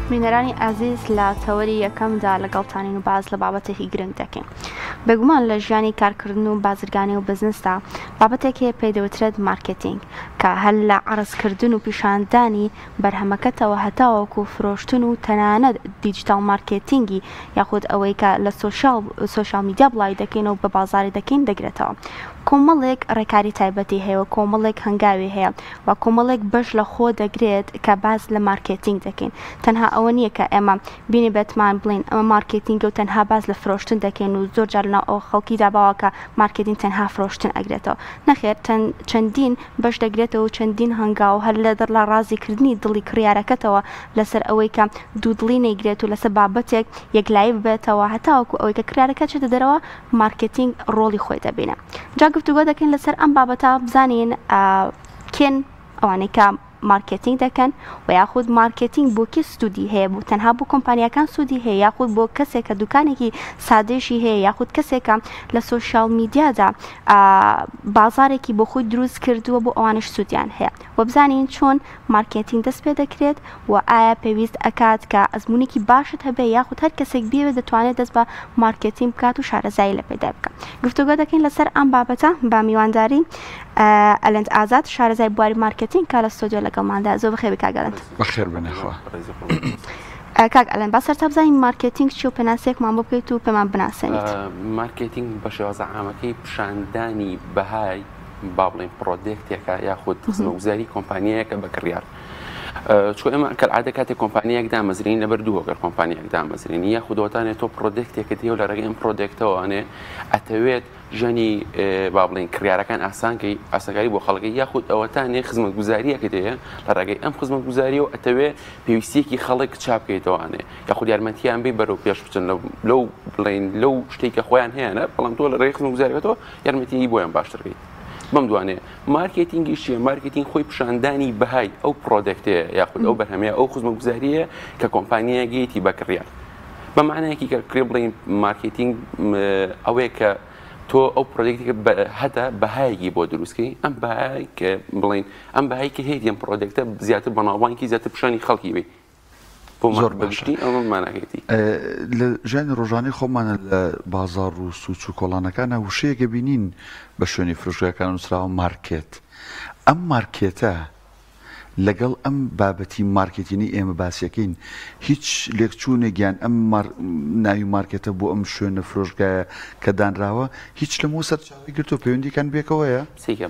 بینەرانی ئازیز لە تەوەری یەکەمدا لەگەڵتانین و باز لە بابەتێکی گرنگ دەکەین. بێگومان لە ژیانی کارکردن و بازرگانی و بزنسدا بابەتێکی پێدەوترێت مارکتینگ کە هەر لە عرضکردن و پیشاندانی بەرهەمەکەتەوە هەتاوەکو فرۆشتن و تەنانەت دیجیتال مارکتینگی یاخود ئەوەی کە لە سۆشال میدیا بڵاوی دەکەین و بە بازاری دەکەین دەگرێتەوە. کۆمەڵێک ڕێکاری تایبەتی هەیە و کۆمەڵێک هەنگاوی هەیە و کۆمەڵێک بەش لە خۆ دەگرێت کە باز لە مارکتینگ دەکەین. تەنها ئەوە نییە کە ئێمە بینی بێتمان بڵین ئەمە مارکتینگ و تەنها باز لە فرۆشتن دەکەین و زۆر جار لە ئەو خەڵکی داباوە کە مارکتینگ تەنها فرۆشتن ئەگرێتەوە. نەخێر چەندین بەش دەگرێتەوە و چەندین هەنگاو هەر لە لە ڕازیکردنی دڵی کڕیارەکەتەوە لەسەر ئەوەی کە دوودڵی نەیگرێت و لەسەر بابەتێک یەکلایی ببێتەوە هەتاوەکو ئەوەی کە کڕیارەکە چێتە دەرەوە مارکتینگ ڕۆڵی خۆی دەبینە. گفتوگۆ دەکەین لەسەر ئەم بابەتە بزانین کێن ئەوانەی کە مارکتینگ دەکەن و یاخود مارکتینگ بۆ کێ سوودی هەیە بوو تەنها بۆ کۆمپانیەکان سوودی هەیە یاخود بۆ کەسێک کە دوکانێکی سادێشی هەیە یاخود کەسێکە لە سۆشیال میدیادا بازارێکی بۆ خۆی دروست کردووە بۆ ئەوانش سوودیان هەیە و بزانین چۆن مارکتینگ دەست پێ دەکرێت و ئایا پێویست ئەکات کە ئەزمونێکی باشت هەبێ یاخود هەر کەسێک بێوێت دەتوانێت دەست بە مارکتینگ بکات و شارەزایی لە پێدا بکات. گفتوگۆ دەکەین لەسەر ئەم بابەتە با میوانداری ئەلەند ئازاد شارەزای بواری مارکتینگ کە لە ستۆدیۆ لەگەڵماندا. زۆر بەخێر کاگەڵند. بەخێر بنەخوا. کاک ئەلەند با سەرتا بزانین مارکتینگ چی و پێناسەیەکمان بۆ بکەیت و پێمان بناسێنیت. مارکتینگ بە شێوازە عامەکەی پیشاندانی بەهای با بڵێن پرۆدەکتێکە یاخود خزمەتگوزاری کۆمپانیایەکە بەکڕیار. چۆن ئێمە کەعادە کاتێک کۆمپانیەک دامەزرین لەبەر دوو هۆگەر کۆمپانیەک دامەزرین یاخودەوەتانێت تۆ پرۆدەکتێکت هەیە و لە ڕێگەی ئەم پرۆدەکتەوەوانێ ئەتەوێت ژەنی با بڵێن کڕیارەکان ئاسانکەی ئاسەکاری بۆ خەڵکی یاخود ئەوەتانێ خزمەتگوزاریەکەت هەیە لە ڕێگەی ئەم خزمەتگوزاریەوە ئەتەوێت پێویستیەکی خەڵک چاپ بکەیتەوەوانێ یاخود یارمەتیان بێ بەرەو پێش بچن لەو بڵێن لەو شتێکە خۆیان هەیەە بەڵام تۆ لە ڕێگەی خزمەتگوزاریەکەتەوە یارمەتی بۆیان باشترکەیت. بەم دوانێ مارکتینگی چیە؟ مارکتینگ خۆی پیشاندانی بەهای ئەو پرۆدەکتەیە یاخود ئەو بەرهەمەیە ئەو خزمەتگوزاریە کە کۆمپانیە گەیەتی بەکڕیار. بە معنایەکی کە کرێ بڵێن مارکتینگ ئەوەیە کە تۆ ئەو پرۆدەکتێکە هەتا بەهایەکی بۆ دروستکەی ئەم بەهای کە بڵێن ئەم بەهایی کە هەیە ئەم پرۆدەکتە زیاتر بەناوبانگی زیاتر پیشانی خەڵکی بێ. زۆر باشی ئەمەمانەکەیتی لە ژیانی ڕۆژانەی خۆمانە لە بازار و سوچ و کۆڵانەکانە وشەیەکە بینین بە شوێنی فرۆشگاکان نووسراوە مارکێت. ئەم مارکێتە لەگەڵ ئەم بابەتی مارکتینی ئێمە باسیەکەین هیچ لێکچوونێکیان ئەم ناوی مارکێتە بۆ ئەم شوێنە فرۆشگایە کە دانراوە هیچ لە مو سەرچاوی گرتو پەیوەندیکان بێکەوەیە. سیکە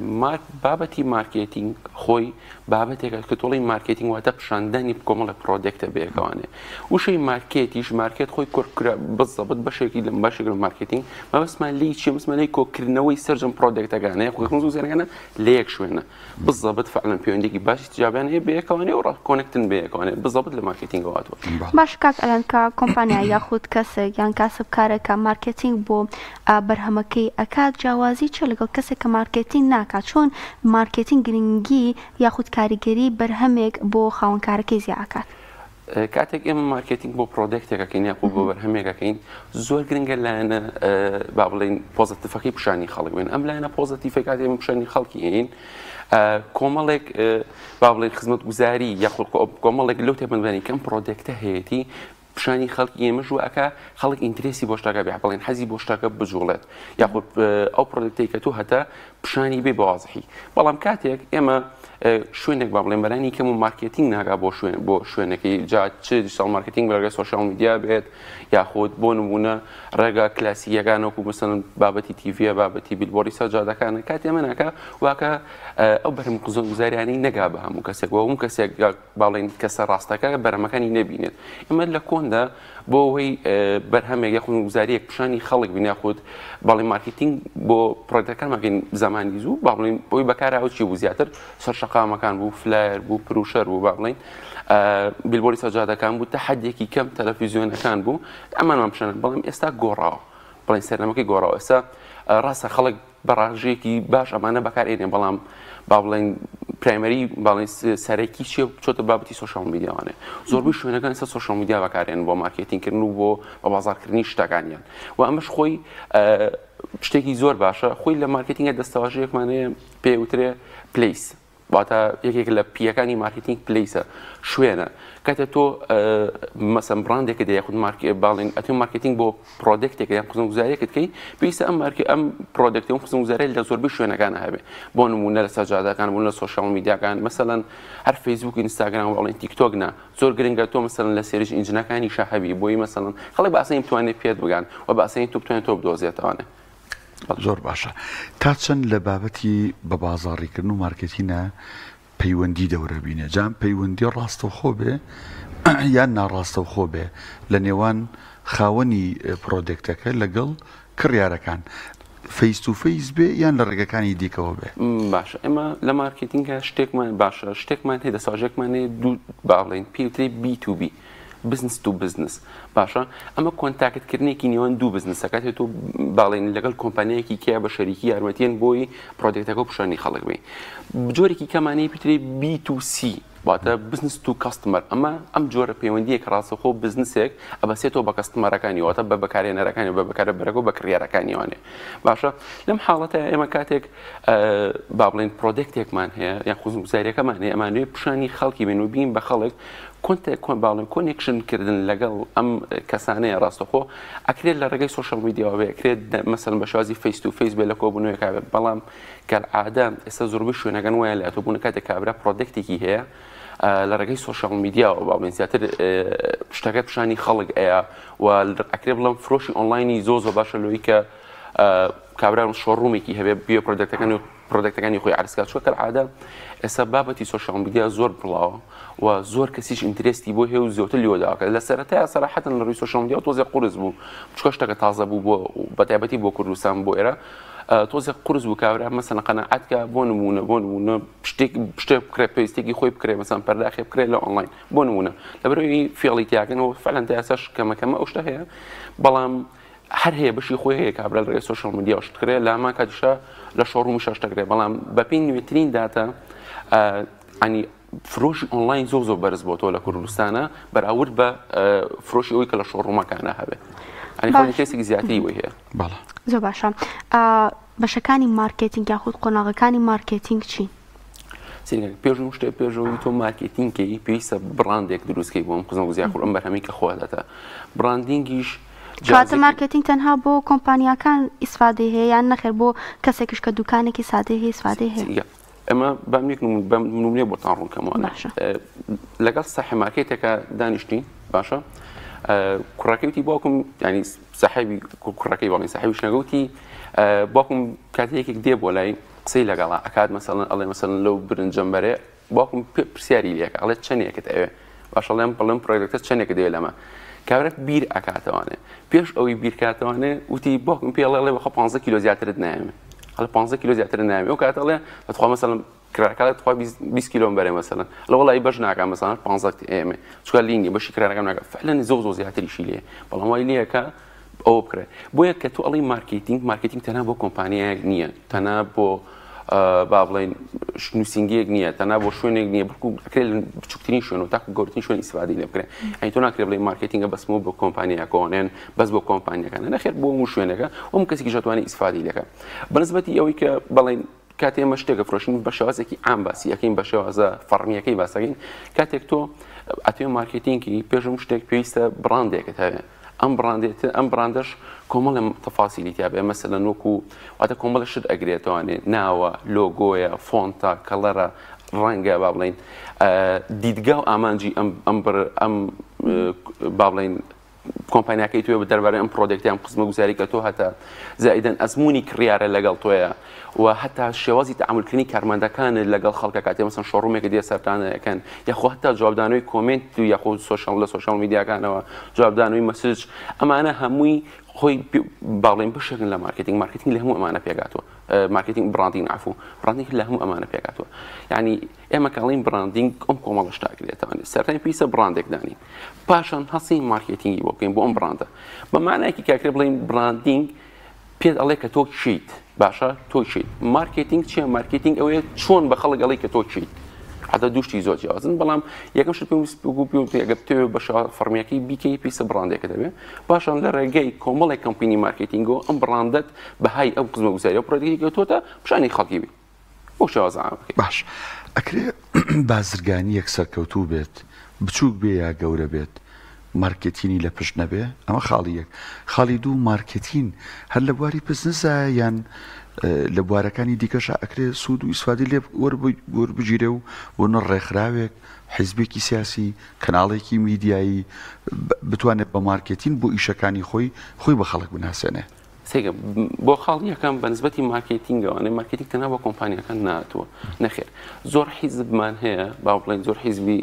بابەتی مارکتینگ خۆی بابەتێکە کە تۆڵی مارکتینگ واتە پیشاندانی کۆمەڵە پرۆدەکتە بێکەوانێ. وشەی مارکێتیش مارکێت خۆی کۆرکرا بزەبت بەشێکی لە باشێک مارکتینگ مەبەستمان لی چی مسمەی کۆکردنەوەی سەرجەم پرۆدەکتەکانەیە خۆزانەکانە لە یەک شوێنە بزەبت فعلەن پەیوەندێکی باشی تجابیان هەیە بەیەکەوانێ و کۆنێکتن بەیەکەوانێ بزەبت لە مارکتینگەوەاتوە. باش کاک ئەلەند کە کۆمپانیا یاخود کەسێک یان کاسبکارێکە مارکتینگ بۆ بەرهەمەکەی ئەکات جیاوازی چێ لەگەڵ کەسێک کە مارکتینگ ناکات چۆن مارکتینگ گرنگی یاخود کاریگەری بەرهەمێک بۆ خاوەنکارەکەی زیاکات. کاتێک ئێمە مارکتینگ بۆ پرۆدەکتێکەکەین یاخود بۆ بەرهەمێکەکەین زۆر گرنگە لایەنە با بڵێن پۆزتیڤەکەی پیشانی خەڵک بێن. ئەم لایەنە پۆزتیڤ کاتێک ئێمە پیشانی خەڵکی هەین کۆمەڵێک با بڵێن خزمەتگوزاری یاخود کۆمەڵێک لەو تێبەندبەرانی کەم پرۆدەکتە هەیەی پیشانی خەڵکی ئێمە ژوەکە خەڵک ئینترێسی بۆ شتەکە بێ بڵێن حەزی بۆ شتەکە بجوڵێت یاخود ئەو پرۆدەکتەی کە تو هەتا پیشانی بێ بەوازحی. بەڵام کاتێک ئێمە شوێنێک با بڵێن بەرانی کەم و مارکتینگ ناگا بۆ شوێنەکەی جا چ دیجیتال مارکتینگ بەرگە سۆشیال میدیا بێت یاخود بۆ نمونە ڕێگا کلاسیەکانەوەکو مەسەڵەن بابەتی تیڤە بابەتی بیلبۆری سەجادەکانە کات ئێمە ناکە واکە ئەو بەرهەم خزمەتگوزاریانەی نەگا بە هەموو کەسێک و هەموو کەسێک باڵێن کەسە ڕاستەکە بەرهەمەکانی نەبینێت. ئێمە لە کۆندا بۆ ئەوەی بەرهەمێک یاخود گوزاریەک پیشانی خەڵک بین یاخود باڵێن مارکتینگ بۆ پرۆدەکتەکانماکەین زمانی زوو با بڵێن بۆی بەکارهاوە چی بوو زیاتر سەرشەقامەکان بوو فلایر بوو پروشەر بوو با بڵێن بیلبۆری سەجادەکان بوو تەحەدیەکی کەم تەلەڤیزیۆنەکان بوو ئەمانمان پیشانە بەڵام ئێستا گۆڕاوە بڵێن سەرنامەکەی گۆڕاوە ئێستا ڕاستە خەڵک بەڕاژەیەکی باش ئەمانە بەکارهێنێ بەڵام با بڵێن پرایمەری باڵێن سەرەکی چیە چۆتە بابەتی سۆشیال میدیاوانێ زۆربەی شوێنەکان ئێستا سۆشیال میدیا بەکارهێنن بۆ مارکتینگکردن و بۆ بازارکردنی شتەکانیان و ئەمەش خۆی شتێکی زۆر باشە خۆی لە مارکتینگە دەستەواژەیەکمانەیە پێوترێ پلیس واتە یەکێک لە پیەکانی مارکتینگ پلیسە شوێنە کاتە تۆ مەسەن براندێکت یاخود باڵێن ئەتۆ مارکتینگ بۆ پرۆدەکتێک یان خزمەتگوزاریەکت کەی پێویستە ئەم پرۆدەکت و خزمەتگوزاری لە زۆربەی شوێنەکانە هەبێ بۆ نمونە لە سەجادەکان بوون لە سۆشیال میدیاکان مەسەلەن هەر فەیسبوک ئینستاگرام باڵێن تیکتۆک نا زۆر گرنگە تۆ مەسەلەن لە سێرش ئینجینەکانی شەهەبی بۆی مەسەلەن خەڵک باسەی بتوانێت پێت بگان و باسەی تۆ بتوانێت تۆ بدۆزێتەوانێ زۆر باشە تا چەند لە بابەتی بە بازاڕیکردن و مارکتینە پەیوەندی دەورە بینێ جام پەیوەندی ڕاستەوخۆ بێ یان ناڕاستەوخۆ بێ لە نێوان خاوەنی پرۆدەکتەکە لەگەڵ کڕیارەکان فەیس تو فەیس بێ یان لە ڕێگەکانی دیکەوە بێ باشە ئێمە لە مارکتینگە شتێکمان باشە شتێکمان هەیە دەساژێکمان هەیە دوو باڵێن پێوتری B2B بزنس تو بزنس باشە ئەمە کۆنتاکتکردنێکی نێوان دوو بزنسەکەات تۆ باڵێن لەگەڵ کۆمپانیایەکی کیا بە شەریکی یارمەتیان بۆی پرۆدەکتەکە و پیشانی خەڵک بێ جۆرێکی کەمانەی پێوتری B2C واتە بزنس تو کاستمەر ئەم جۆرە پەیوەندیەک ڕاستەخۆ بزنسێک ئەبەسێتەوە بە کەستمەرەکانی واتە بە بەکارێنەرەکانی بە بەکارەبەرەکە و بە کڕیارەکانیوانێ باشە لەم حاڵەتە ئێمە کاتێک با بڵێن پرۆدەکتێکمان هەیە یان خزمەتگوزاریەکەمان هەیە ئەمانوێ پیشانی خەڵکی بین و بین بە خەڵک باڵێن کۆنێکشنکردن لەگەڵ ئەم کەسانەیە ڕاستەخۆ ئەکرێت لە ڕێگەی سۆشیال میدیاوە بێ ئەکرێت مەسەلەن بە شێوازی فەیس تو فەیس بێ لە کۆبوونەوەیەکا بێت بەڵام کەعادە ئێستا زۆربەی شوێنەکان وایە لە ئەتۆبوون کاتێک کابرا پرۆدەکتێکی هەیە لە ڕێگەی سۆشیال میدیاوە باڵێن زیاتر شتەکە پیشانی خەڵک ئەیە و ئەکرێت بڵێم فرۆشی ئۆنلاینی زۆر باشە لەوەی کە کابرا شۆڕوومێکی هەبێ بێ پرۆدەکتەکانی خۆی عرضکات چووە کەعادە ئێستا بابەتی سۆشیال میدیا زۆر بڵاوە و زۆر کەسیش ئینترێستی بۆ هەیە و زیاتر لێوەداکە لە سەرەتایە سەراحەتەن لە ڕووی سۆشیال میدیا تۆزێ قورس بوو چکە شتەکە تازە بوو بۆ بەتایبەتی بۆ کوردستان بۆ ئێرە تۆزێ قورس بوو کابرا مەسەلەن قەنەعەتکە بۆ نمونە شتێک بکرێ پێویستێکی خۆی بکرێ مەسەلەن پەرداخی بکرێ لە ئۆنلاین بۆ نمونە لەبەرەوەی فێڵیتیاکەنەوە فعلەن تا ئێستاش کەمەکەمە ئەو شتە هەیە بەڵام هەر هەیە بەشی خۆی هەیە کابرا لە ڕێگەی سۆشیال میدیا شتکرێ لە ئەما کاتیشە لە شۆڕومی شەشتەکرێ بەڵام بەپێی نوێترین داتە ئەنی فرۆشی ئۆنلاین زۆر بەرز بۆ تۆ لە کوردستانە بەراورد بە فرۆشی ئەوی کە لە شۆڕومەکانە هەبێ ئەنی کەسێکی زیاتری وی هەیە زۆر باشە بەشەکانی مارکتینگ یاخود قۆناغەکانی مارکتینگ چین پێشون شتێ پێشەوەی تۆ مارکتینگکەی پێویستە بڕاندێک دروستکەی بۆ ئەم خزمەتگوزاری ئەم بەرهەمەی کە خۆدەتە بڕاندینگیش کاتە مارکتینگ تەنها بۆ کۆمپانیاکان ئیسفادەی هەیە یان نەخێر بۆ کەسێکیش کە دوکانێکی سادەی هەیە ئیسفادەی هەیە ئەمە بەمێک نمونێ بۆتان ڕوونکەمەوە لەگەڵ ساحێ مارکێتێکە دانیشتین باشە کوڕەکەوتی باوکم ینی ساحێبی کوڕەکەی باڵێن ساحێبی شنەگەوتی باوکم کاتێکێک دێ بۆ لای قسەی لەگەڵا ئەکات مەسەڵەن ئەڵێ مەسەڵەن لەو برنجەمبەرێ باوکم پرسیاری لێکە ئەڵێ چەندێکت ئەوێ باشە بەڵێم پرۆدەکتە چەندێک دەوێت لەمە کابرا بیر ئەکاتەوانێ پێش ئەوەی بیرکاتەوانێ وتی باوکم پێ ئەڵێ بەخۆ 15 کیلۆ زیاترت نایەمێ هەڵ 15 کیلۆ زیاتر نایەمێ ئەو کاتەڵێ دەتخوا مەسەڵەن کراکات تخوا 20 کیلۆ بەرێ مەسەڵەن لە وڵی بەش ناکە مەسەڵەن 15 ئێمێ چکە لینی بەشی کراکەم ناکە فعلەن زۆر زیاتریشی لێ بەڵام وای لێەکە ئەوە بکرێ بۆیە کە تۆ ئەڵی مارکتینگ تەنها بۆ کۆمپانیایەک نییە تەنها بۆ با بڵێن نووسنگیەک نییە تەنها بۆ شوێنێک نییە بڵکو ئەکرێت بچووکترین شوێن و تاکو گەورەترین شوێن ئیسفادەی لێ بکرێ ئەی تۆ ناکرێت بڵێ مارکتینگە بەسمەوە بۆ کۆمپانیاکۆنێن بەس بۆ کۆمپانیەکانە نەخێت بۆ هەموو شوێنەکە ئەم کەسێکی دەتوانێت ئیسفادەی لێکە بەنسبەتی ئەوەی کە بڵێن کاتێ ئێمە شتێکە فرۆشین بە شێوازێکی عام باسی یەکەین بە شێوازە فەرمیەکەی باسەکەین کاتێک تۆ ئەتوێ مارکتینگی پێشم شتێک پێویستە بڕاندێکت هەیە ئەم براندەش کۆمەڵە تەفاسیلی تیابێ مەسەلەن وەکو واتە کۆمەڵە شت ئەگرێتوانێ ناوە لۆگۆیە فۆنتە کەڵەرە ڕەنگە با بڵێن دیدگا و ئامانجی ئەم با بڵێن کۆمپانیاکەی توێ بە دەربارەی ئەم پرۆدەکتی ئەم خزمەتگوزاری کە تۆ هەتا زائیدەن ئەزمموی کڕیارە لەگەڵ تۆیە و هەتا شێوازی تەعاملکردنی کارمەندەکانت لەگەڵ خەڵکە کاتێ مەسەن شۆڕومێکە دێ سەرتانەکەن یاخۆ هەتا جوابدانەوەی کۆمنت و یاخۆ لە سۆشیال میدیاکانەوە جوابدانەوەی مەسج ئەمانە هەمووی خۆی باڵێن بشێکن لە مارکتینگ لە هەموو ئەمانە پێگاتوە مارکتینگ براندینگ عفو براندینگ لە هەموو ئەمانە پێگاتوە یعنی ئێمە کاڵین براندینگ ئەم کۆمەڵە شتاگرێتەوە سەرەتای پێویستە براندێک دانی پاشان هەستی مارکتینگی بۆ بکەین بۆ ئەم براندە بە مانایەکی کاکرێ بڵێن براندینگ پێت ئەڵێ کە تۆ چیت باشە تۆ چیت مارکتینگ چییە مارکتینگ ئەوەیە چۆن بە خەڵک ئەڵێ کە تۆ چیت حتا دوشتی زۆر جیازن بەڵام یەکەم شت پێگە بتوێ بە فەرمیەکەی بیکەی پێویستە براندێکە دەبێت پاشان لە ڕێگەی کۆمەڵی کەمپینی مارکتینگەوە ئەم براندەت بەهای ئەم خزمەتگوزاریە پرۆدەکتی کە تۆتە پیشانی خەڵکی بی بۆ شێوازە باش ئەکرێ بازرگانی یەک سەرکەوتوو بێت بچووک بێ یا گەورە بێت مارکتینی لە پشت نەبێ ئەمە خاڵی یەک خاڵی دوو مارکتین هەر لە بواری بزنسە یان لە بوارەکانی دیکەش ئەکرێ سوود و ئیسفادی لێ وەربگیرێ و بۆنە ڕێکخراوێک حیزبێکی سیاسی کەناڵێکی میدیایی بتوانێت بە مارکتین بۆ ئیشەکانی خۆی بە خەڵک بناسێنێ سێگە بۆ خاڵ یەکەم بە نسبەتی مارکتینگەوەی مارکتینگ تەنها بە کۆمپانیەکان ناتوە نەخێر زۆر حیزبمان هەیە با بڵێن زۆر حیزبی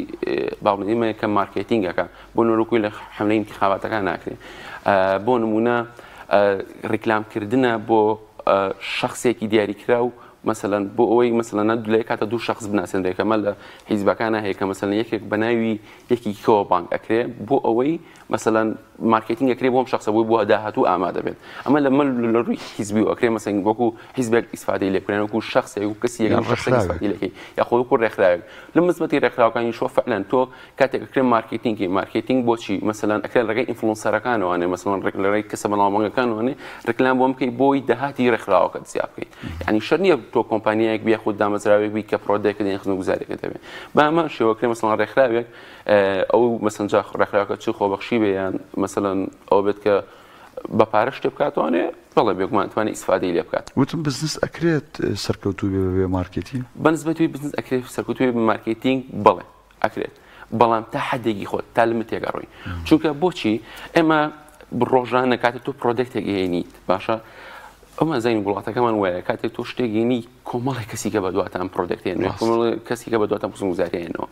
با بڵێن کە مارکتینگەکە بۆ نۆرۆکوی لە حملەی انتخاباتەکان ناکرێت بۆ نمونە ڕیکلامکردنە بۆ شخصێکی دیاریکرا و مثلا بۆ ئەوەی مثلا دوولای کاتە دوو شخص بناسێن ڕێکەمە لە حیزبەکانە هەیە کە مثلا یەکێک بە ناوی یەکی کەوە بانک ئەکرێ بۆ ئەوەی مثلا مارکتینگ ئەکرێ بۆم شخصە بۆی بۆ داهاتوو ئامادە بێت ئەمە لە ڕووی حیزبی و ئەکرێ مثلا وەکو حیزبێک ئیسفادەی لێکرێن وەکو شخصێک و کەسی یەکەی یا خۆی وەکو ڕێکخراوێک لە مزمەتی ڕێکخراوەکانی شۆ فعلەن تۆ کاتێک ئەکرێ مارکتینگ بۆچی مثلا ئەکرێن ڕێگەی ئینفلوئنسەرەکانەوەنێ مثلا ڕێگەی کەسە بەناوبانگەکانەوەنێ ڕێکلام بۆ بکەی بۆی داهاتی ڕێکخراوەکەت زیاد بکەیت یعنی شەرط نییە تۆ کۆمپانیایەک بیا خۆت دامەزراوێک بی کە پرۆدەکت دێن خزمەتگوزاریەکە دەبێت بە ئەمە شێوەکرێ مثلا ڕێکخراوێک ئەو مثلا جا ڕێکخراوەکە چ خۆبەخشی بێ یان مثلا ئەو بێت کە بە پارە شتێ بکاتوانێ بەڵێ بێگومان توانێت ئیسفادەی لێ بکات وتم بزنس ئەکرێت سەرکەوتوو بێ مارکتین بەنسبەتی بزنس ئەکرێت سەرکەوتووی مارکتینگ بڵێ ئەکرێت بەڵام تا حدێکی خۆت تا لمتێکە ڕۆی چونکە بۆچی ئێمە ڕۆژانە کاتێک تۆ پرۆدەکتێک هێنیت باشە ئەمە زین وڵاتەکەمان وایە کاتێک تۆ شتێکگەینی کۆمەڵی کەسیکە بە دواتان پرۆدەکتێنێ کەسیکە بە دواتان خزمەتگوزاریێنەوە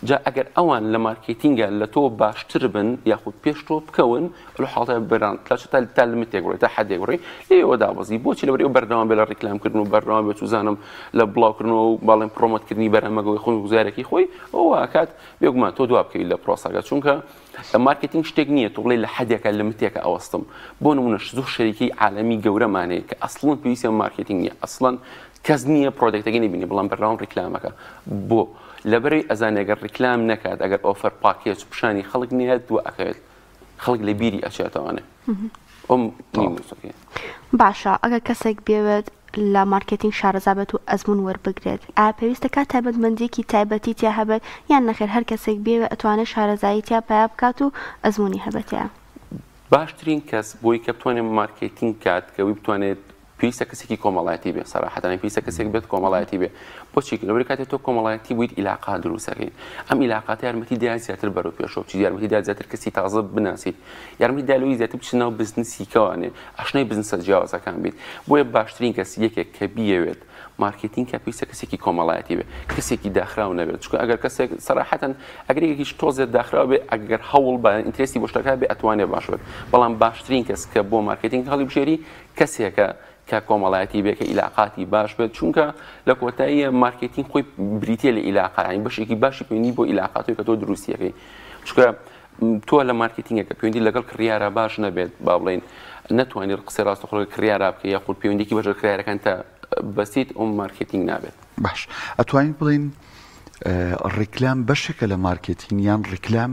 جا ئەگەر ئەوان لە مارکتینگە لە تۆ باشتر بن یاخود پێش تۆ بکەون لە حاڵتە بەران تا لمتێک ڕۆی تا حدێک ڕۆی لێەوە دابەزی بۆچی لەبەرەوە بەردەوام بێ لە ڕیکلامکردن و بەردەوام بێت وزانم لە بڵاوکردنەوە و باڵێن پرۆمۆتکردنی بەرهەمەگەوەی خزمەتگوزارێکی خۆی ئەوە کات بێگومان تۆ دوا بکەیت لە پرۆسەکە چونکە مارکتینگ شتێک نییە تۆ بڵێ لە حدێکە لمتێکە ئەوەستم بۆ نمونە زۆر شەریکەی عالەمی گەورەمانەیە کە ئەسڵن پێویستە مارکتینگ نییە ئەسڵن کەس نییە پرۆدەکتەکەی نبینی بەڵام بەردەوام ڕیکلامەکە بۆ لەبەرەوەی ئەزانێ ئەگەر ڕیکلام نەکات ئەگەر ئۆفەر پاکێج پیشانی خەڵک نییە دووە ئەکەوێت خەڵک لە بیری ئەچێتەوانێ ئەم باشە ئەگەر کەسێک بێوێت لە مارکتینگ شارەزابێت و ئەزمون وەربگرێت ئایا پێویستە کات تایبەتمەندێکی تایبەتی تیا هەبێت یان نەخێر هەر کەسێک بێوێت ئەتوانێت شارەزایی تیا پیا بکات و ئەزمونی هەبێتە باشترین کەس بۆی کە بتوانێت مارکتینگ کات کەوی بتوانێت پێویستە کەسێکی کۆمەڵایەتی بێ سەراحەتەن پێویستە کەسێک بێت کۆمەڵایەتی بێ بۆچی لەبەر کاتێک تۆ کۆمەڵایەتی بوویت ئیلاقا دروستەکەین ئەم ئیلاقات یارمەتی دایان زیاتر بەرەو پێشەوە بچیت یارمەتی دا زیاتر کەسی تازە بناسیت یارمەتی دالۆی زیاتر بچنە ناو بزنسیکەوانێ ئاشنای بزنسە جیاوازەکان بیت بۆیە باشترین کەس یەکێک کە بیەوێت مارکتینگ کە پێویستە کەسێکی کۆمەڵایەتی بێ کەسێکی داخراو نەبێت چونکە ئەگەر کەسێک سەراحەتەن ئەگەر یەکێکیش تۆزێت داخراو بێ ئەگەر هەوڵ بە ئینترێستی بۆ شتەکە بێ ئەتوانێت باش بێت بەڵام باشترین کەس کە بۆ مارکتینگ هەڵی بژێری کەسێکە کە کۆمەڵایەتی بێ کە ئیلاقاتی باش بێت چونکە لە کۆتاییە مارکتینگ خۆی بریتێ لە ئیلاقانی بەشێکی باشی پەیوەندی بۆ ئیلاقاتۆی کە تۆ دروستیەکەی چونکە تۆ لە مارکتینگەکە پەیوەندی لەگەڵ کڕیارە باش نەبێت با بڵێن نەتوانێت قسەی ڕاستەوخۆ کڕیارە بکە یاخود پەیوەندیکی بەشە کڕیارەکان تا بەسیت ئەم مارکتینگ نابێت باش ئەتوانین بڵین ڕیکلام بەشێکە لە مارکتینگ یان ڕیکلام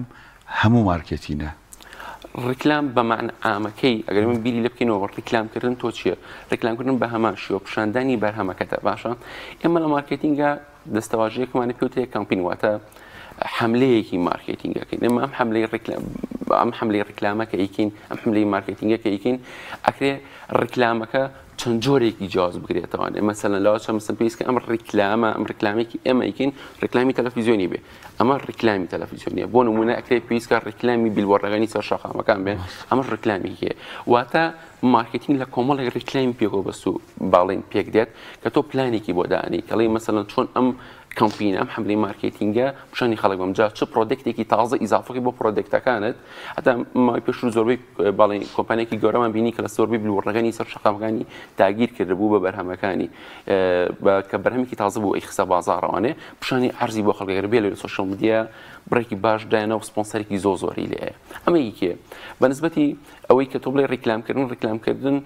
هەموو مارکتینە ڕیکلام بەمعنە ئامەکەی ئەگەر من بیری لێ بکەینەوە ڕیکلامکردن تۆ چییە ڕیکلامکردن بە هەمان شێوە پیشاندانی بەرهەمەکەتە باشە ئێمە لە مارکتینگە دەستەواژەیەکمانە پێوتەیە کامپین واتە حملەیەکی مارکتینگەکەین ئێمە ئەم حملەی ڕیکلامەکە ئیکین ئەم حملەی مارکتینگەکە ئیکین ئەکرێ ڕیکلامەکە چەند جۆرێکی جیاواز بگرێتەوە مەسەلەن لەوە چەند مەسەڵ پێویستکە ئەم ڕیکلامێکی ئێمە ئیکین ڕیکلامی تەلەڤیزیۆنی بێ ئەمە ڕیکلامی تەلەڤیزیۆنیە بۆ نمونە ئەکرێ پێویستکە ڕیکلامی بیلبۆردەکانی سەر شەقامەکان بێن ئەمە ڕیکلامی هەیە واتە مارکتینگ لە کۆمەڵێک ڕیکلامی پێکەوە بەست و باڵێن پێک دێت کە تۆ پلانێکی بۆ دانی کەڵی مەسەلەن چۆن ئەم کەمپینە ئەم حملەی مارکتینگە پیشانی خەڵک بەمجا چ پرۆدەکتێکی تازە ئیزافەکەی بۆ پرۆدەکتەکانت هەتا مای پێش و زۆربەی باڵێن کۆمپانیەکی گەورەمان بینی کە لە زۆربەی بلوەڕەکانی سەر شەقامەکانی داگیر کردبوو بە بەرهەمەکانی کە بەرهەمێکی تازە بوو ئەی خستە بازاڕەوانێ پیشانی عەرزی بۆ خەڵکەکە بێ لە سۆشیال میدیا بڕێکی باش دایانەوە سپۆنسەرێکی زۆری لێ ئەمە یەکێ بە نسبەتی ئەوەی کە تۆ بڵێ ڕیکلامکردن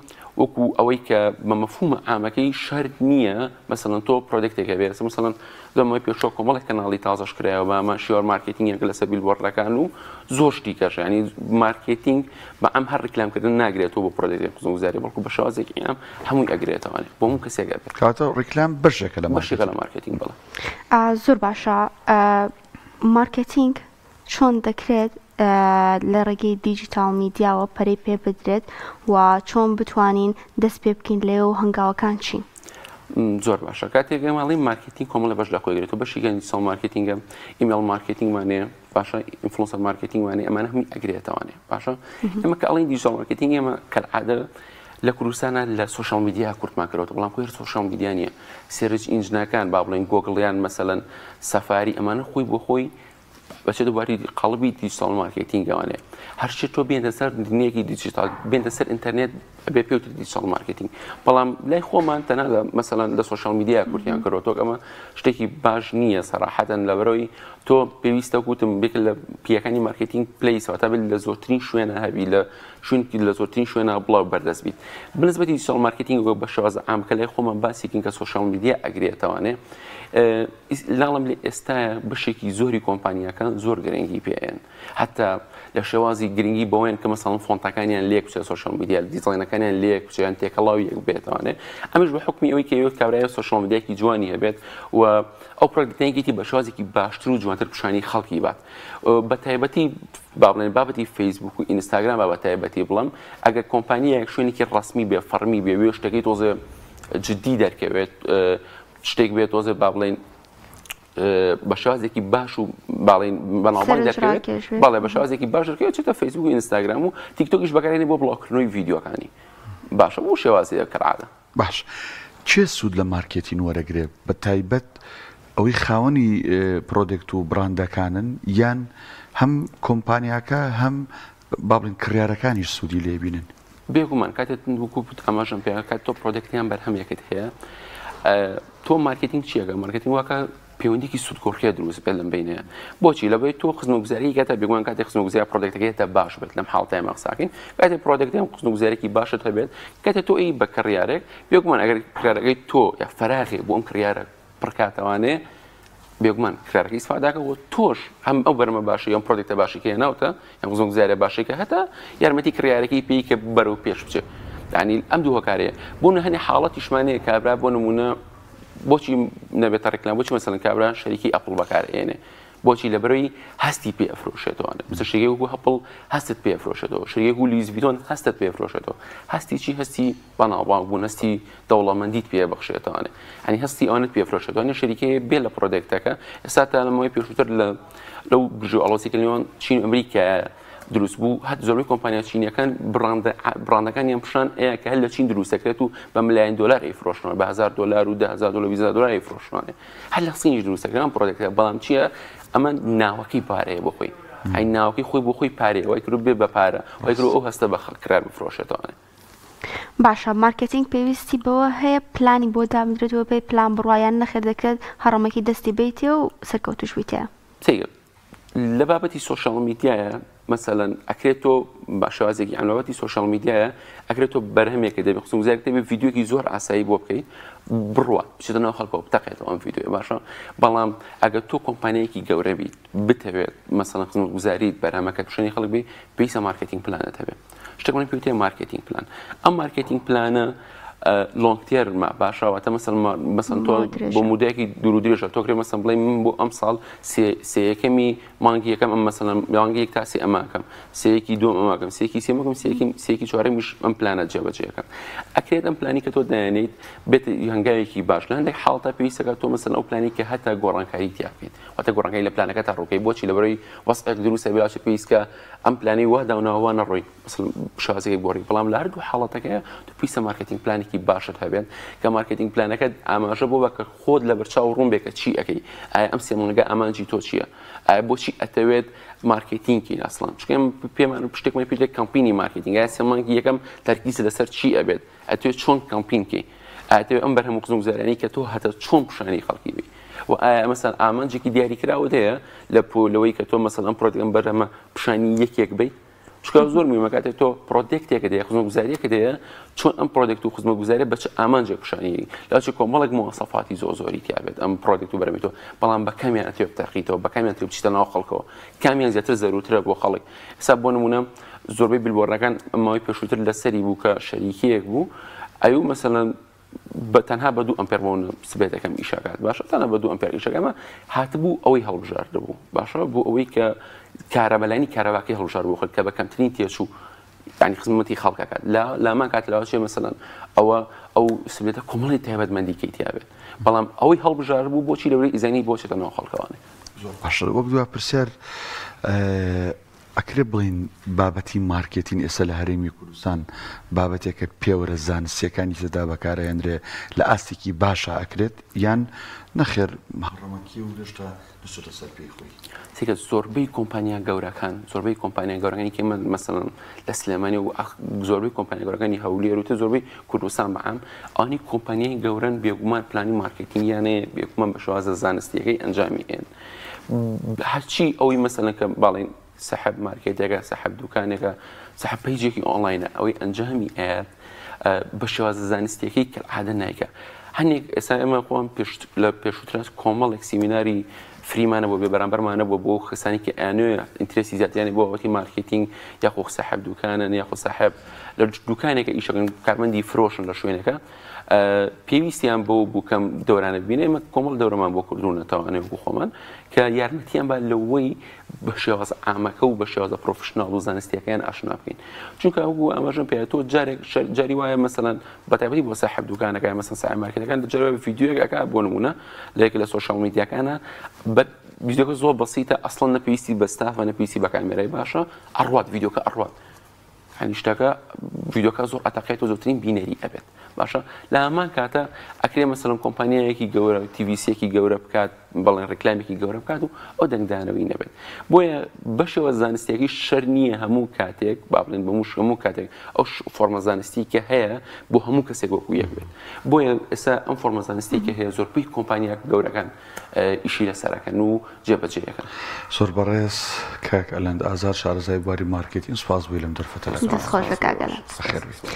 وەکو ئەوەی کە بە مەفهومە ئامەکەی شەرت نییە مەسەڵەن تۆ پرۆدەکتێکە بێت مەسەڵەن دەمەوەی پێشۆ کۆمەڵێک کەناڵی تازەش کرایەوە بەمە شێوەر مارکتینگێک لەسەر بیلبۆردەکان و زۆر شتی کەش ینی مارکتینگ بە ئەم هەر ڕیکلامکردن ناگرێتەوە بۆ پرۆدەکتێک قزمگوزاری بەڵکو بە شێوازێکی ئەم هەمووی ئەگرێتەوە بۆ هەموو کەسێک بێت کاتە ڕیکلام بەشێکە لە مارکتینگ بڵێ زۆر باشە مارکتینگ چۆن دەکرێت لە ڕێگەی دیجیتال میدیاوە پەرەی پێ بدرێت و چۆن بتوانین دەست پێ بکەین لێ و هەنگاوەکان چین زۆر باشە کاتێک ماڵی مارکتینگ کۆمەڵە بەش لە خۆیگرێتەوە بەشی دیجیتال مارکتینگە ئیمیل مارکتینگمانەیە باشە ئینفلوئنسەر مارکتینگمانەیە ئەمانە هەمووی ئەگرێتەوەنێ باشە ئێمە کە ئەڵین دیجیتال مارکتینگ ئێمە کەالعادە لە کوردستانە لە سوشال میدیا کورتمان کردەوە بەڵام خۆی سوشال میدیا نیە سێرچ ئینجنەکان با بڵێن گۆگڵیان مەسەلەن سەفاری ئەمانە خۆی بۆ خۆی بەچێت دووباری قەڵبی دیجیتال مارکتینگەوانێ هەرچی تۆ بێنە سەر دنیەکی دیجیتال بێنە سەر ئینتەرنێت بێ پێوتر دیجیتال مارکتینگ بەڵام لای خۆمان تەنها لە مەسەلەن لە سوشال میدیا کورتیان کردەوە ئەمە شتێکی باش نییە سەراحەتەن لەبەرەوەی تۆ پێویستە کوتم بێک لە پیەکانی مارکتینگ پلیسەوە تا بێت لە زۆرترین شوێنە هەبی لە شوێنی لە زۆرترین شوێنە بڵاو بەردەست بیت بنسبەتی دیجیتال مارکتینگ بە شێوازە عامکە لای خۆمان باسێکین کە سوشال میدیا ئەگرێتەوانێ لاڵم لێ ئێستاە بەشێکی زۆری کۆمپانیەکان زۆر گرنگی پێیان حتا لە شێوازی گرنگی بەوەیان کە مەسەڵەن فۆنتەکانیان لێک بچێت سوشال میدیا دیزاینەکانیان لێک بچیان تێکەڵاوی یەک بێتەوەنێ ئەمەش بە حکمی ئەوەی کە ئێوە کابرایە سوشال میدیاکی جوانی هەبێت و ئەو پرۆدەکتێکی بە شێوازێکی باشتر و جوانتر پیشانی خەڵکی بات بە تایبەتی با بڵێن بابەتی فەیسبوک و ئینستاگرام بە تایبەتی بڵم ئەگەر کۆمپانیایەک شوێنێکی ڕسمی بێ فەرمی بێ وێ شتەکەی تۆزە جددی دەرکەوێت شتێک بێت تۆزە با بڵێن بە شێوازێکی باش و باڵێن بەناوبانگ دەکەوێت باڵێ بە شێوازێکی باش دەکەوێت چێتە فەیسبوک و ئینستاگرام و تیکتۆکیش بەکارهێنێ بۆ بڵۆکردنەوەی ڤیدیۆکانی باشە بۆ شێوازی کەرعادە باش چێ سوود لە مارکێتین وەرەگرێت بە تایبەت ئەوەی خاوەنی پرۆدەکت و براندەکانن یان هەم کۆمپانیاکە هەم با بڵێن کڕیارەکانیش سوودی لێبینن بێگومان کاتێت وەکو ئەماژەم پێ کات تۆ پرۆدەکتیان بەرهەمێکت هەیە تۆ مارکتینگ چیەکە مارکتینگ واکە پەیوەندیکی سوودکۆڕکێ دروست بێت لەم بینەیە بۆچی لەبەی تۆ خزمەتگوزاری کاتە بێگومان کاتێک خزمەتگوزاری پرۆدەکتەکەیتە باش بێت لەم حاڵەتە مەقساکەین کاتێک پرۆدەکتێم خزمەتگوزارێکی باشت هەبێت کاتێک تۆ ئەی بە کڕیارێک بێگومان ئەگەر کڕیارەکەی تۆ یا فەراغی بۆ ئەم کڕیارە پڕکاتەوانێ بێگومان کڕیارەکەی ئیسفاداکەەوە تۆش هەم ئەو بەرمە باشی یان پرۆدەکتە باشی کە ناوتە یان خزمەتگوزارە باشێکە هەتا یارمەتی کڕیارەکەی پێی کە بەرەو پێش بچێت یعنی ئەم دوو هۆکارەیە بۆ هەنێ حاڵەتیشمانەیە کابرا بۆ نمونە بۆچی نەبێتە ڕێکلام بۆچی مەسەڵەن کابرا شەریکی ئەپڵ بەکارهێنێ بۆچی لەبەرەوەی هەستی پێ ئەفرۆشێتەوە مثل شێگەی وەکو هەپڵ هەستت پێ ئەفرۆشێتەوە شێگەی و لویس ڤیتۆن هەستت پێ ئەفرۆشێتەوە هەستی چی هەستی بەناوبانگ بوون هەستی دەوڵەمەندیت پێ بەخشێتەوەنێ هەنی هەستی ئەوانت پێ ئەفرۆشێتەوە شەریکەیە بێ لە پرۆدەکتەکە ئێستا تا لەمەوەی پێشووتر لەو برژ و ئەڵۆسی کەلیۆن چین ئەمریکایە دروست بوو هەت زۆربەی کۆمپانیا چینیەکان براندەکانیان پیشان ئەیە کە هەل لە چین دروست دەکرێت و بە ملایەن دۆلار ئەیفرۆشنەوە بە $1000 و $10,000 ئەیفرۆشنەوە هەر لە سینیش دروست دەکرێن پرۆدەکتە بەڵام چییە ئەمە ناوەکەی پارەیە بۆ خۆی ئەی ناوەکەی خۆی بۆ خۆی پارەیە وای کرد بێ بە پارە وای کرد ئەو هەستە بە خەڵکرار بفرۆشێتەوە باشە مارکتینگ پێویستی بەوە هەیە پلانی بۆ دامدرێتەوە پێی پلان بڕوایان نەخێر دەکرێت هەڕەمەکی دەستی بیتێ و سەرکەوتوش بیتە لە بابەتی سوشال میدیایە مەسەلەن ئەکرێت تۆ بە شێوازێکی ئەمەوەتی سوشال میدیایە ئەکرێت تۆ بەرهەمێکە دەبێت خزمگوزارێک دەبێت ڤیدیۆکی زۆر ئاسایی بۆ بکەیت بڕوە بچێتە ناو خەڵکەوە بتەقێتەوە ئەم ڤیدیۆ باشە بەڵام ئەگەر تۆ کۆمپانیایەکی گەورە بیت بتەوێت مەسەلەن خزمەتگوزاریت بەرهەمەکە پیشانی خەڵک بێ پێویستە مارکتینگ پلانت هەبێت شتێکمان پێوتێ مارکتینگ پلان ئەم مارکتینگ پلانە لۆنگ تێرمە باشەوەتە مەسەڵەن تۆ بۆ مودەیەکی دوور و درێژە تۆکرێ مەسەڵ بڵێ من بۆ ئەم ساڵ سێیەکەمی مانگی یەکەم ئەم مەسەڵەن مانگی یەک تا سێ ئەماکەم سەیەکی دووەم ئەماکەم سێکی سێمەکەم سێکی چوارەمیش ئەم پلانە جێبەجێەکەم ئەکرێت ئەم پلانی کە تۆ دەیانیت بێت هەنگاوێکی باش لە هەندێک حاڵەتە پێویستەکە تۆ مەسەڵەن ئەو پلانی کە هەتا گۆڕانکاری تیا بکەیت واتە گۆڕانکاری لە پلانەکە تا ڕۆکەی بۆچی لەبەرەوەی وەسعێک دروستە بێت پێویستکە ئەم پلانی وا داوناوە نەڕۆی شازێک گۆڕی بەڵام لە هەردوو حاڵەتەکەیە تو پێویستە مارکتینگ پلانێکی باشت هەبێت کە مارکتینگ پلانەکەت ئاماژە بۆ بە کە خۆت لە بەرچاو ڕوون بێکە چی ئەەکەی ئایا ئەم سێمانگە ئامانجی تۆ چییە ئایا بۆچی ئەتەوێت مارکتینگی ئەسڵان چکەم پێمان شتێکمان پێ کەمپینی مارکتینگ ئایا سێمانگی یەکەم تەرکیز لەسەر چی ئەبێت ئەتوێت چۆن کەمپینکی ئەتەوێت ئەم بەرهەم خزمگوزارانی کە تۆ هەتە چۆن پیشانی خەڵکی بی و ئایا مەسەڵەن ئامانجێکی دیاریکراوە هەیە لە پۆلەوەی کە تۆ مەسەڵەن پرۆدەکەم بەرهەمە پیشانی یەکێک بیت چکە زۆر میومە کاتێک تۆ پرۆدێکتێکە دەیە خزمەتگوزاریەکە دەیە چۆن ئەم پرۆدێکت و خزمەتگوزاریە بە چ ئامانجێک پیشانی لاچی کۆمەڵێک مواصفاتی زۆری تیابێت ئەم پرۆدێکت و بەرەمێتەوە بەڵام بە کامیان ئەتێ بتەقیتەوە بە کامیان تێ بچیتە ناو خەڵکەوە کامیان زیاتر زەروترە بۆ خەڵک ئێستا بۆ نمونە زۆربەی بیلبۆڕەکان ئەمەوەی پێشووتر لەسەری بوو کە شەریکیەک بوو ئەو مەسەلەن تەنها بە 2 ئەمپێر بۆ سبێتەکەم ئیشاکات باشە تەنها بە 2 ئەمپێر ئیشەکەمە هاتبوو ئەوەی هەڵبژاردە بوو باشە بۆ ئەوەی کە کارەبەلانی کارەباکەی هەڵبژار بوو کە بە کەمترین تێچوو ینی خزمەتی خەڵکەکات لامان کاتەوە چێ مەسەلەن ئەو سبێتە کۆمەڵی تایبەتمەندیکەی تیابێت بەڵام ئەوەی هەڵبژار بوو بۆچی لەورەی ئیزانی بۆچێتە ناو خەڵکەوانێ زۆر باشە وەک دووە پرسیار ئەکرێ بڵین بابەتی مارکێتین ئێستا لە هەرێمی کوردستان بابەتێکە پێوەرە زانستیەکانی تێدا بەکارهێنرێ لە ئاستێکی باشە ئەکرێت یان نەخێر هەڕەمەکی و گەشتە دەچێتە سەر پێی خۆی سێکە زۆربەی کۆمپانیا گەورەکان زۆربەی کۆمپانیا گەورەکانی کە مەسەڵەن لە سلێمانی و زۆربەی کۆمپانیا گەورەکانی هەولێر و زۆربەی کوردستان بەعام ئەوانی کۆمپانیای گەورەن بێگومان پلانی مارکێتینگیانەیە بێگومان بە شێوازە زانستیەکەی ئەنجامی هێن هەرچی ئەوەی مەسەلەن کە باڵێن سەحب مارکێتێکە سەحب دوکانێکە سەحب پیجێکی ئۆنلاینە ئەوەی ئەنجامی ئەیە بە شێوازە زانستیەکەی کە عادە نایکە هەنێک ئێستا ئێمە خۆم لە پێشووترات کۆمەڵێک سیمیناری فریمانە بۆ بێ بەرامبەرمانە بۆ خەسانی کە ئەنوێ ئینترسی زیاتیانی بۆ ئەوەتی مارکێتینگ یاخۆ سەحب دوکانن یاخۆ سەحب لە دوکانێکە ئیشەکەن کارمەندی فرۆشن لە شوێنەکە پێویستیان بۆ بووکەم دەورانە ببینێ ئێمە کۆمەڵ دەورەمان بۆ کردوونە تاوانێ بۆ خۆمان کە یارمەتیان با لەوەی بە شێوازە ئامەکە و بە شێوازە پرۆفشناڵ و زانستیەکەیان ئاشنا بکەین چونکە ئەو ئەمەژن پێ تۆ جاری وایە مەسەلەن بەتایبەتی بۆ سەحب دوکانەکە مەسەن ساحب مارکێتەکان جارێ ڤیدیۆیەکە بۆ نمونە لە یەک لە سۆشیال میدیاکانە ڤیدیۆکە زۆر بەسیتە ئەسڵەن نەپێویستی بە ستاف نەپێویستی بە کامێرای باشە ئەڕوات ڤیدیۆکە ئەڕوات هەنی شتەکە ڤیدیۆکە زۆر ئەتەقێت و زۆرترین بینەری ئەبێت باشە لە هەمان کاتە ئەکرێ مەسەڵەن کۆمپانیایەکی گەورە تیڤیسیەکی گەورە بکات بەڵێن ڕێکلامێکی گەورە بکات و ئەو دەنگدانەوەی نەبێت بۆیە بەشەوە زانستیەکەی شەر نییە هەموو کاتێک با بڵێن بە هەموو کاتێک ئەو فۆرمە زانستی کە هەیە بۆ هەموو کەسێک وەکو یەک بێت بۆیە ئێستا ئەم فۆرمە زانستی کە هەیە زۆربەی کۆمپانیاک گەورەکان ئیشی لەسەرەکەن و جێبەجێیەکەن زۆر بەڕێز کاک ئەلەند ئازار شارەزای بواری مارکێتینگ سوپاس بووی لەم دەرفەتە دەستخۆش بە کاک ئەلەند. بەخێر بیت.